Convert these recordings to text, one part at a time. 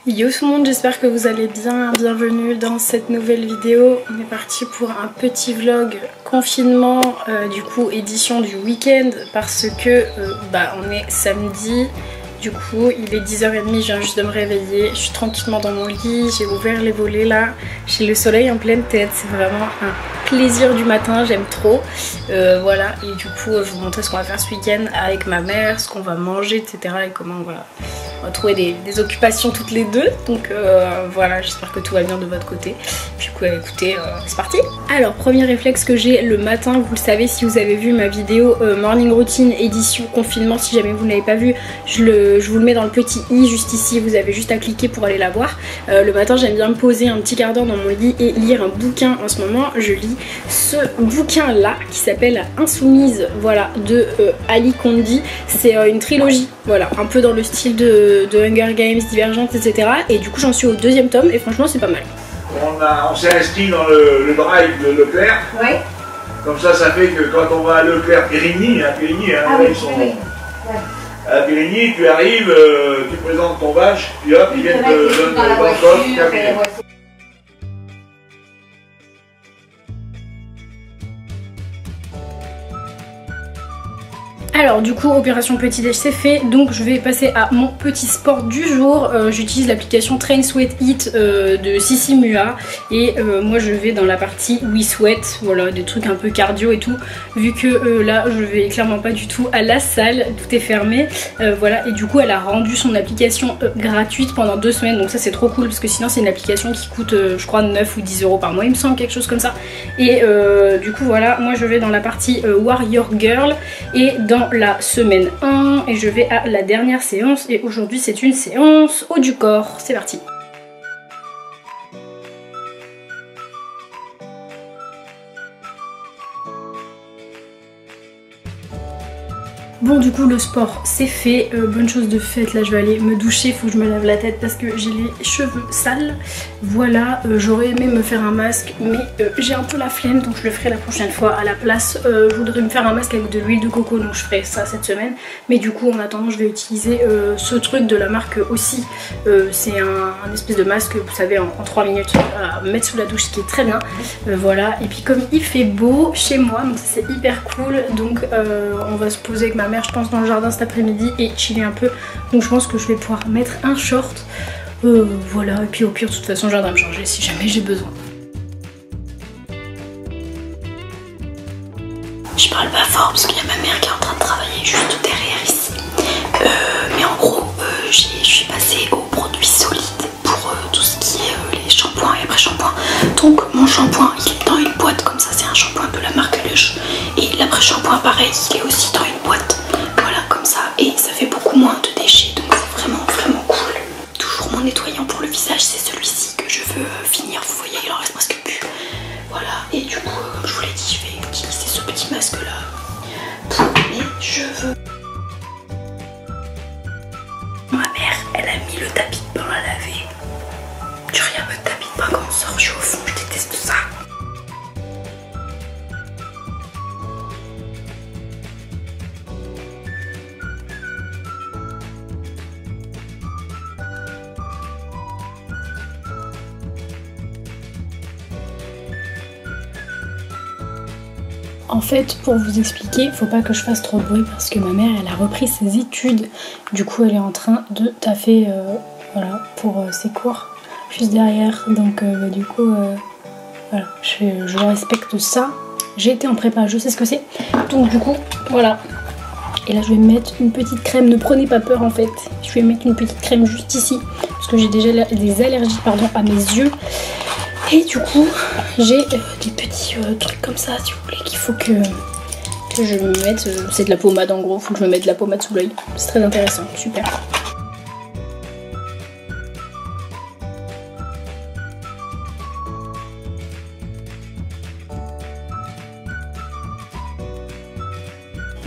Yo tout le monde, j'espère que vous allez bien, bienvenue dans cette nouvelle vidéo. On est parti pour un petit vlog confinement, du coup édition du week-end parce que on est samedi. Du coup il est 10h30, je viens juste de me réveiller, je suis tranquillement dans mon lit, j'ai ouvert les volets là, j'ai le soleil en pleine tête, c'est vraiment un plaisir du matin, j'aime trop. Voilà, et du coup je vais vous montrer ce qu'on va faire ce week-end avec ma mère, ce qu'on va manger, etc. et comment voilà, on va trouver des occupations toutes les deux. Donc voilà, j'espère que tout va bien de votre côté. Puis écoutez, c'est parti. Alors premier réflexe que j'ai le matin, vous le savez si vous avez vu ma vidéo morning routine édition confinement, si jamais vous ne l'avez pas vu, je vous le mets dans le petit i juste ici, vous avez juste à cliquer pour aller la voir. Le matin j'aime bien me poser un petit quart d'heure dans mon lit et lire un bouquin. En ce moment je lis ce bouquin là qui s'appelle Insoumise, voilà, de Ali Kondi. C'est une trilogie, voilà, un peu dans le style de Hunger Games, Divergente, etc. Et du coup j'en suis au 2e tome et franchement c'est pas mal. On s'est inscrit dans le drive de Leclerc. Ouais. Comme ça fait que quand on va à Leclerc, Périgny, ils sont... Ouais. À Périgny, tu arrives, tu présentes ton badge, puis hop, ils viennent te donner le banque. Alors du coup opération petit déj c'est fait, donc je vais passer à mon petit sport du jour. J'utilise l'application Train Sweat Eat de Sissi Mua et moi je vais dans la partie We Sweat, voilà, des trucs un peu cardio et tout, vu que là je vais clairement pas du tout à la salle, tout est fermé, voilà. Et du coup elle a rendu son application gratuite pendant 2 semaines, donc ça c'est trop cool parce que sinon c'est une application qui coûte je crois 9 ou 10 € par mois il me semble, quelque chose comme ça. Et du coup voilà, moi je vais dans la partie Warrior Girl et dans la semaine 1 et je vais à la dernière séance et aujourd'hui c'est une séance haut du corps. C'est parti. Bon du coup le sport c'est fait, bonne chose de faite, là je vais aller me doucher, faut que je me lave la tête parce que j'ai les cheveux sales. Voilà, j'aurais aimé me faire un masque mais j'ai un peu la flemme donc je le ferai la prochaine fois. À la place je voudrais me faire un masque avec de l'huile de coco, donc je ferai ça cette semaine. Mais du coup en attendant je vais utiliser ce truc de la marque aussi, c'est un espèce de masque vous savez en 3 minutes à mettre sous la douche, ce qui est très bien. Voilà, et puis comme il fait beau chez moi donc c'est hyper cool, donc on va se poser avec ma mère je pense dans le jardin cet après-midi et chiller un peu, donc je pense que je vais pouvoir mettre un short, voilà, et puis au pire de toute façon je viendrai me changer si jamais j'ai besoin. Je parle pas fort parce qu'il y a ma mère qui est en train de travailler juste derrière ici, mais en gros je suis passée aux produits solides pour tout ce qui est les shampoings et après-shampoings. Donc mon shampoing il est dans une boîte comme ça, c'est un shampoing de la marque Lush, et l'après-shampoing pareil il est aussi dans une boîte, voilà, comme ça, et ça fait beaucoup moins de déchets, donc c'est vraiment cool. Toujours mon nettoyant pour le visage, c'est celui-ci que je veux finir, vous voyez il en reste presque plus, voilà. Et du coup comme je vous l'ai dit, je vais utiliser ce petit masque là pour mes cheveux. Ma mère elle a mis le tapis de bain à laver. Tu regardes le tapis de bain quand on sort, je suis au fond, je déteste ça. En fait, pour vous expliquer, faut pas que je fasse trop de bruit parce que ma mère elle a repris ses études. Du coup elle est en train de taffer voilà, pour ses cours juste derrière. Donc du coup voilà, je respecte ça. J'ai été en prépa, je sais ce que c'est. Donc du coup voilà. Et là je vais mettre une petite crème, ne prenez pas peur en fait. Je vais mettre une petite crème juste ici parce que j'ai déjà des allergies à mes yeux. Et du coup j'ai des petits trucs comme ça si vous voulez qu'il faut que je me mette, c'est de la pommade en gros, faut que je me mette de la pommade sous l'œil, c'est très intéressant, super.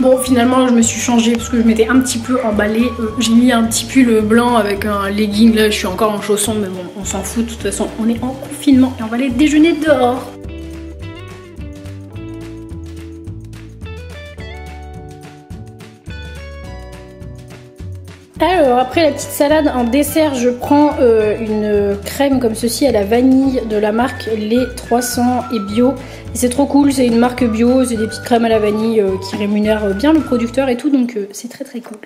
Bon finalement je me suis changée parce que je m'étais un petit peu emballée, j'ai mis un petit pull blanc avec un legging, là je suis encore en chaussons mais bon on s'en fout, de toute façon on est en confinement et on va aller déjeuner dehors. Alors après la petite salade en dessert, je prends une crème comme ceci à la vanille de la marque Les 300 et bio. C'est trop cool, c'est une marque bio, c'est des petites crèmes à la vanille qui rémunèrent bien le producteur et tout, donc c'est très très cool.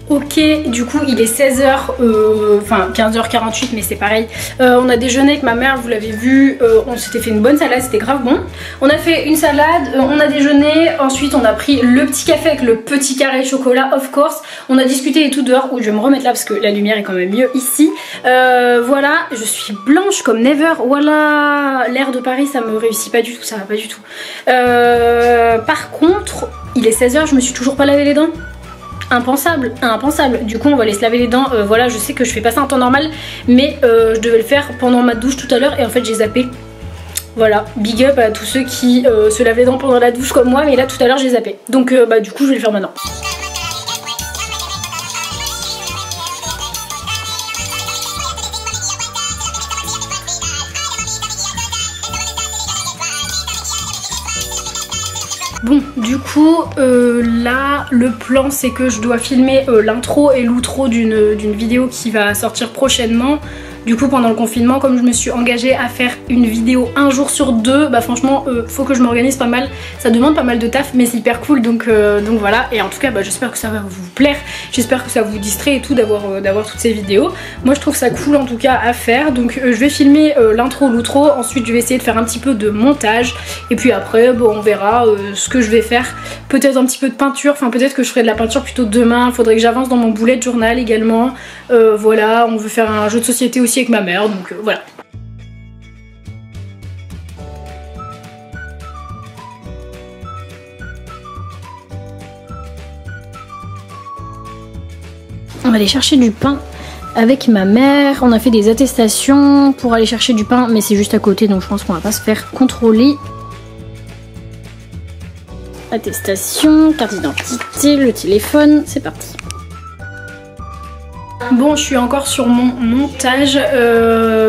Ok, du coup il est 16h, enfin 15h48 mais c'est pareil. On a déjeuné avec ma mère, vous l'avez vu, on s'était fait une bonne salade, c'était grave bon. On a fait une salade, on a déjeuné, ensuite on a pris le petit café avec le petit carré chocolat, of course. On a discuté et tout dehors, où je vais me remettre là parce que la lumière est quand même mieux ici. Voilà, je suis blanche comme never, voilà, l'air de Paris ça me réussit pas du tout, ça va pas du tout. Par contre, il est 16h, je me suis toujours pas lavé les dents. Impensable, impensable. Du coup on va aller se laver les dents. Voilà, je sais que je fais pas ça en temps normal, mais je devais le faire pendant ma douche tout à l'heure et en fait j'ai zappé. Voilà, big up à tous ceux qui se lavent les dents pendant la douche comme moi, mais là tout à l'heure j'ai zappé. Donc bah du coup je vais le faire maintenant. Bon, du coup, là, le plan, c'est que je dois filmer l'intro et l'outro d'une vidéo qui va sortir prochainement. Du coup, pendant le confinement, comme je me suis engagée à faire une vidéo un jour sur deux, bah franchement, faut que je m'organise pas mal. Ça demande pas mal de taf, mais c'est hyper cool, donc voilà. Et en tout cas, bah, j'espère que ça va vous plaire. J'espère que ça vous distrait et tout d'avoir toutes ces vidéos. Moi, je trouve ça cool en tout cas à faire. Donc, je vais filmer l'intro, l'outro. Ensuite, je vais essayer de faire un petit peu de montage. Et puis après, bon, on verra ce que je vais faire. Peut-être un petit peu de peinture. Enfin, peut-être que je ferai de la peinture plutôt demain. Faudrait que j'avance dans mon bullet journal également. Voilà, on veut faire un jeu de société aussi avec ma mère, donc voilà. On va aller chercher du pain avec ma mère. On a fait des attestations pour aller chercher du pain, mais c'est juste à côté, donc je pense qu'on va pas se faire contrôler. Attestation, carte d'identité, le téléphone, c'est parti. Bon, je suis encore sur mon montage.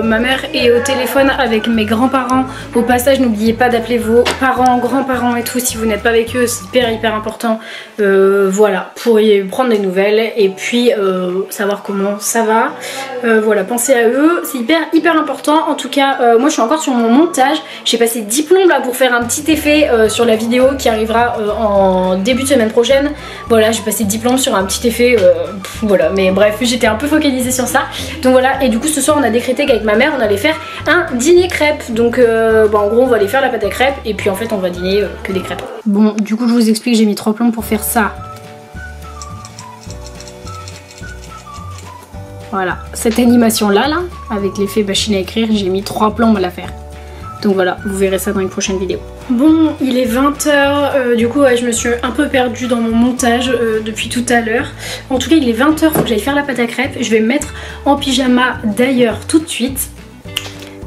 Ma mère est au téléphone avec mes grands-parents. Au passage, n'oubliez pas d'appeler vos parents, grands-parents et tout si vous n'êtes pas avec eux, c'est hyper important. Voilà, pour y prendre des nouvelles et puis savoir comment ça va. Voilà, pensez à eux, c'est hyper important. En tout cas, moi je suis encore sur mon montage. J'ai passé 10 plombes là pour faire un petit effet sur la vidéo qui arrivera en début de semaine prochaine. Voilà, j'ai passé 10 plombes sur un petit effet. Voilà, mais bref, j'étais un peu focalisée sur ça. Donc voilà, et du coup ce soir on a décrété qu'avec ma mère on allait faire un dîner crêpes. Donc bah, en gros on va aller faire la pâte à crêpes et puis en fait on va dîner que des crêpes. Bon, du coup je vous explique, j'ai mis 3 plombes pour faire ça. Voilà, cette animation là, avec l'effet machine à écrire, j'ai mis 3 plombes à la faire. Donc voilà, vous verrez ça dans une prochaine vidéo. Bon, il est 20h, du coup ouais, je me suis un peu perdue dans mon montage depuis tout à l'heure. En tout cas il est 20h, faut que j'aille faire la pâte à crêpes. Je vais me mettre en pyjama d'ailleurs tout de suite.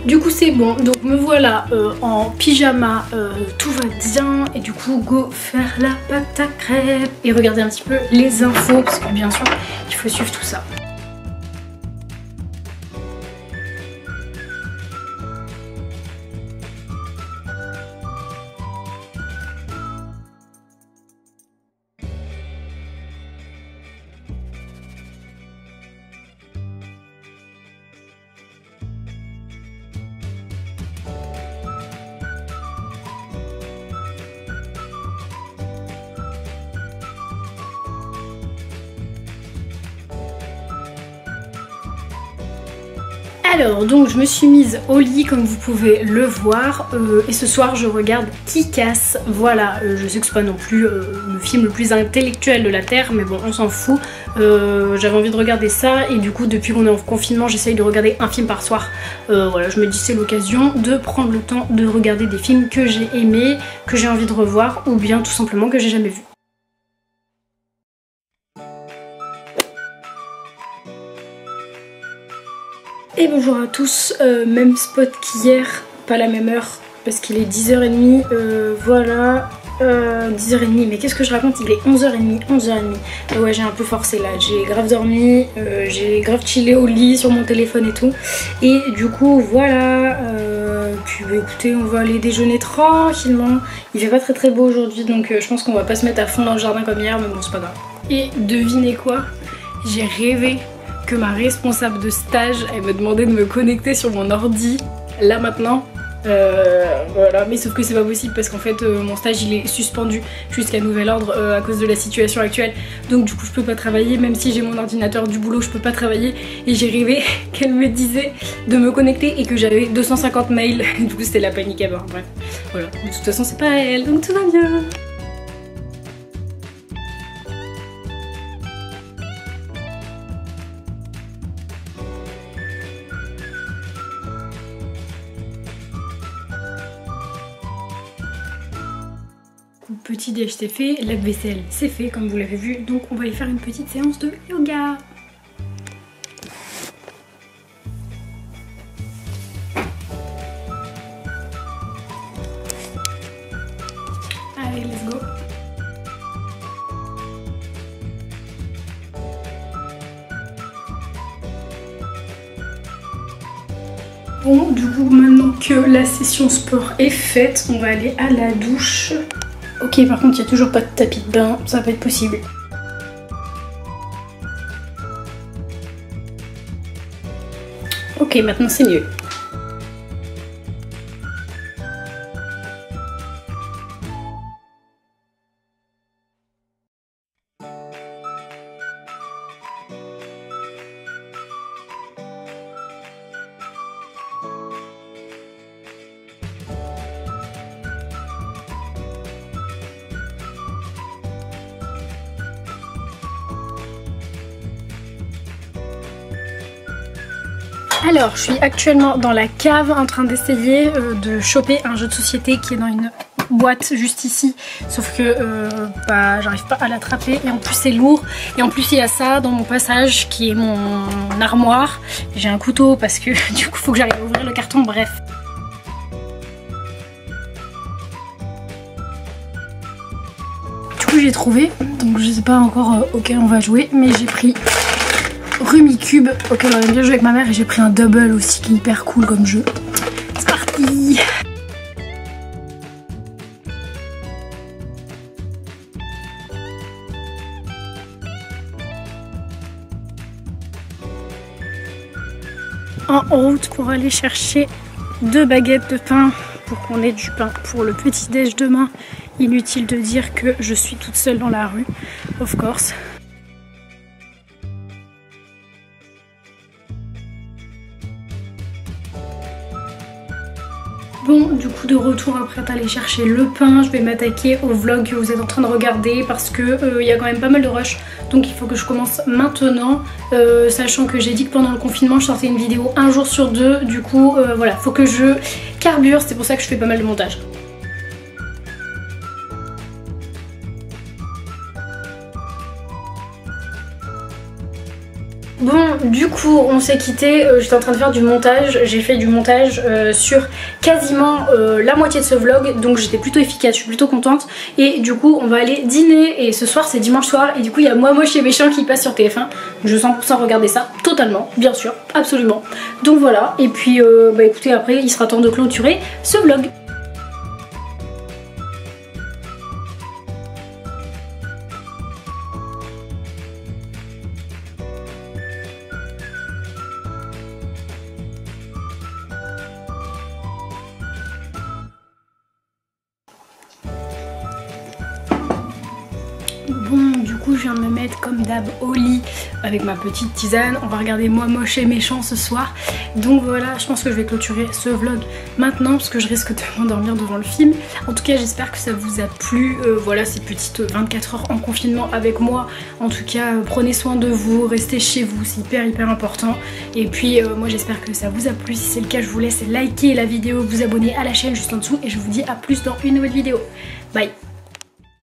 Du coup c'est bon, donc me voilà en pyjama, tout va bien. Et du coup go faire la pâte à crêpes et regarder un petit peu les infos, parce que bien sûr il faut suivre tout ça. Alors donc je me suis mise au lit comme vous pouvez le voir et ce soir je regarde Kick-Ass. Voilà, je sais que c'est pas non plus le film le plus intellectuel de la Terre, mais bon on s'en fout. J'avais envie de regarder ça et du coup depuis qu'on est en confinement j'essaye de regarder un film par soir. Voilà, je me dis c'est l'occasion de prendre le temps de regarder des films que j'ai aimés, que j'ai envie de revoir ou bien tout simplement que j'ai jamais vus. Et bonjour à tous, même spot qu'hier, pas la même heure parce qu'il est 10h30, voilà, 10h30, mais qu'est-ce que je raconte, il est 11h30. Et ouais, j'ai un peu forcé là, j'ai grave dormi, j'ai grave chillé au lit sur mon téléphone et tout. Et du coup voilà, puis bah, écoutez, on va aller déjeuner tranquillement. Il fait pas très beau aujourd'hui, donc je pense qu'on va pas se mettre à fond dans le jardin comme hier, mais bon c'est pas grave. Et devinez quoi, j'ai rêvé que ma responsable de stage, elle me demandait de me connecter sur mon ordi, là maintenant. Voilà, mais sauf que c'est pas possible parce qu'en fait mon stage il est suspendu jusqu'à nouvel ordre à cause de la situation actuelle. Donc du coup je peux pas travailler, même si j'ai mon ordinateur du boulot je peux pas travailler. Et j'ai rêvé qu'elle me disait de me connecter et que j'avais 250 mails. Du coup c'était la panique à bord, bref. Voilà, de toute façon c'est pas elle, donc tout va bien. Petit déj c'est fait, lave-vaisselle c'est fait comme vous l'avez vu, donc on va aller faire une petite séance de yoga. Allez, let's go. Bon, du coup maintenant que la session sport est faite, on va aller à la douche. Ok, par contre il n'y a toujours pas de tapis de bain, ça va pas être possible. Ok, maintenant c'est mieux. Alors, je suis actuellement dans la cave en train d'essayer de choper un jeu de société qui est dans une boîte juste ici. Sauf que bah, j'arrive pas à l'attraper et en plus c'est lourd. Et en plus il y a ça dans mon passage qui est mon armoire. J'ai un couteau parce que du coup faut que j'arrive à ouvrir le carton, bref. Du coup j'ai trouvé, donc je sais pas encore auquel on va jouer, mais j'ai pris Rummikub, auquel on aime bien jouer avec ma mère, et j'ai pris un double aussi qui est hyper cool comme jeu. C'est parti! En route pour aller chercher 2 baguettes de pain pour qu'on ait du pain pour le petit déj demain. Inutile de dire que je suis toute seule dans la rue, of course. Bon, du coup de retour après d'aller chercher le pain, je vais m'attaquer au vlog que vous êtes en train de regarder parce que il y a quand même pas mal de rush, donc il faut que je commence maintenant, sachant que j'ai dit que pendant le confinement je sortais une vidéo un jour sur 2, du coup voilà, faut que je carbure, c'est pour ça que je fais pas mal de montage. Bon, du coup on s'est quitté, j'étais en train de faire du montage, j'ai fait du montage sur quasiment la moitié de ce vlog, donc j'étais plutôt efficace, je suis plutôt contente. Et du coup on va aller dîner, et ce soir c'est dimanche soir, et du coup il y a Moi Moche et Méchant qui passe sur TF1, je 100% regarder ça, totalement, bien sûr, absolument. Donc voilà, et puis bah écoutez, après il sera temps de clôturer ce vlog. Bon, du coup je viens de me mettre comme d'hab au lit avec ma petite tisane. On va regarder Moi Moche et Méchant ce soir. Donc voilà, je pense que je vais clôturer ce vlog maintenant parce que je risque de m'endormir devant le film. En tout cas j'espère que ça vous a plu. Voilà, ces petites 24 heures en confinement avec moi. En tout cas prenez soin de vous, restez chez vous, c'est hyper important. Et puis moi j'espère que ça vous a plu. Si c'est le cas, je vous laisse liker la vidéo, vous abonner à la chaîne juste en dessous. Et je vous dis à plus dans une nouvelle vidéo. Bye.